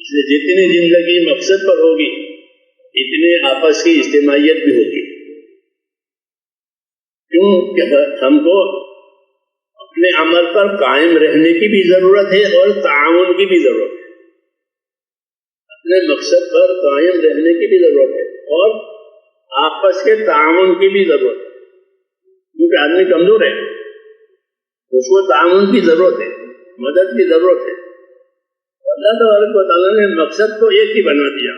اس لیے جتنی زندگی مقصد پر ہوگی اتنے آپس کی اجتماعیت بھی ہوگی. کیوں کہ ہم کو اپنے عمل پر قائم رہنے کی بھی ضرورت ہے اور تعاون کی بھی ضرورت ہے. اپنے مقصد پر قائم رہنے کی بھی ضرورت ہے اور آپس کے تعاون کی بھی ضرورت ہے. کیونکہ آدمی کمزور ہے، اس کو تعاون کی ضرورت ہے، مدد کی ضرورت ہے. اللہ تبارک و تعالیٰ نے مقصد کو ایک ہی بنا دیا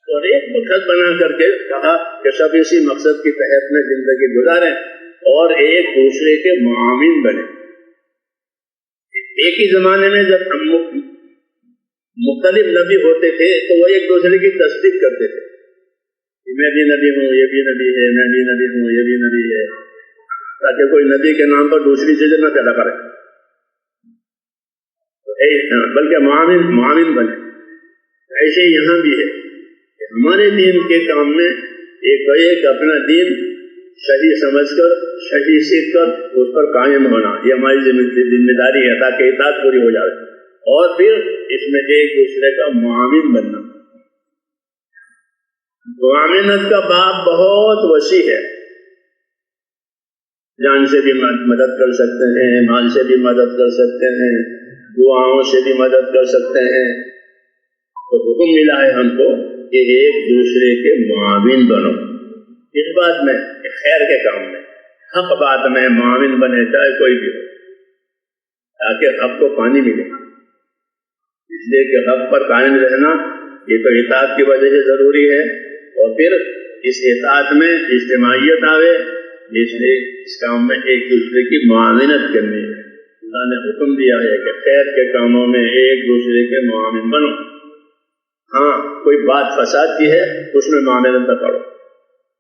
اور ایک مقصد بنا کر کے کہا کہ سب اسی مقصد کے تحت میں زندگی گزاریں اور ایک دوسرے کے معاون بنے. ایک ہی زمانے میں جب ہم مختلف نبی ہوتے تھے تو وہ ایک دوسرے کی تصدیق کرتے تھے، میں بھی نبی ہوں، یہ بھی نبی ہے، میں بھی نبی ہوں، یہ بھی نبی ہے، تاکہ کوئی نبی کے نام پر دوسری چیزیں نہ پیدا کرے، بلکہ معاون بنے. ایسے یہاں بھی ہے کہ ہمارے دین کے کام میں ایک اپنا دین صحیح سمجھ کر صحیح سیکھ کر اس پر قائم ہونا، یہ ہماری ذمہ داری ہے تاکہ اطاعت پوری ہو جائے. اور پھر اس میں ایک دوسرے کا معاون بننا. معاونت کا باب بہت وسیع ہے، جان سے بھی مدد کر سکتے ہیں، مال سے بھی مدد کر سکتے ہیں، دعاؤں سے بھی مدد کر سکتے ہیں. تو حکم ملا ہے ہم کو کہ ایک دوسرے کے معاون بنو. اس بات میں خیر کے کام میں حق بات میں معاون بنے، چاہے کوئی بھی ہو، تاکہ حق کو پانی ملے. اس لیے کہ حق پر قائم رہنا یہ تو اطاعت کی وجہ سے ضروری ہے، اور پھر اس اطاعت میں اجتماعیت آوے، اس لیے اس کام میں ایک دوسرے کی معاونت کرنی ہے. اللہ نے حکم دیا ہے کہ خیر کے کاموں میں ایک دوسرے کے معاون بنو. ہاں کوئی بات فساد کی ہے اس میں معاونت نہ کرو.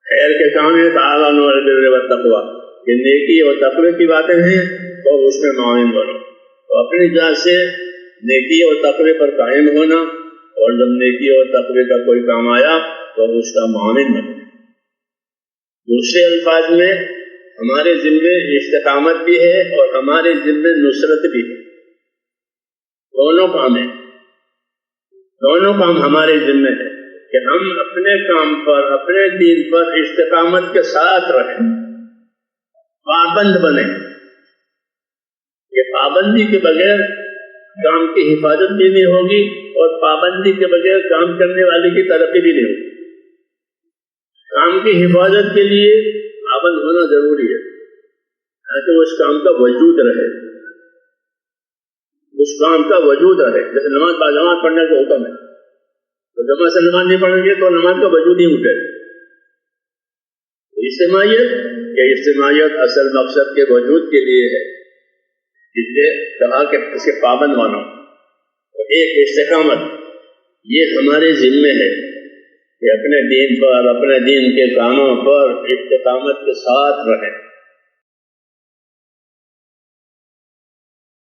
خیر کے کام ہے تعاونوا علی البر والتقوی، کہ نیکی اور تقوی کی باتیں ہیں تو اس میں معاون بنو. تو اپنی ذات سے نیکی اور تقوی پر قائم ہونا، اور جب نیکی اور تقوی کا کوئی کام آیا تو اس کا معاون بنو. دوسرے الفاظ میں ہمارے ذمے استقامت بھی ہے اور ہمارے ذمے نصرت بھی ہے. دونوں کام ہیں، دونوں کام ہمارے ذمے ہے کہ ہم اپنے کام پر، اپنے دین پر استقامت کے ساتھ رہیں، پابند بنیں. یہ پابندی کے بغیر کام کی حفاظت بھی نہیں ہوگی اور پابندی کے بغیر کام کرنے والے کی ترقی بھی نہیں ہوگی. کام کی حفاظت کے لیے پابند ہونا ضروری ہے تاکہ اس کام کا وجود رہے، اس کام کا وجود رہے. جیسے نماز باجماعت پڑھنے کا حکم ہے، تو جماعت سے نماز نہیں پڑھیں گے تو نماز کا وجود نہیں اٹھے. اجتماعیت اصل مقصد کے وجود کے لیے ہے، اس لیے کہا کہ اس کے پابند بنو. ایک استقامت یہ ہمارے ذمے ہے کہ اپنے دین پر، اپنے دین کے کاموں پر استقامت کے ساتھ رہیں.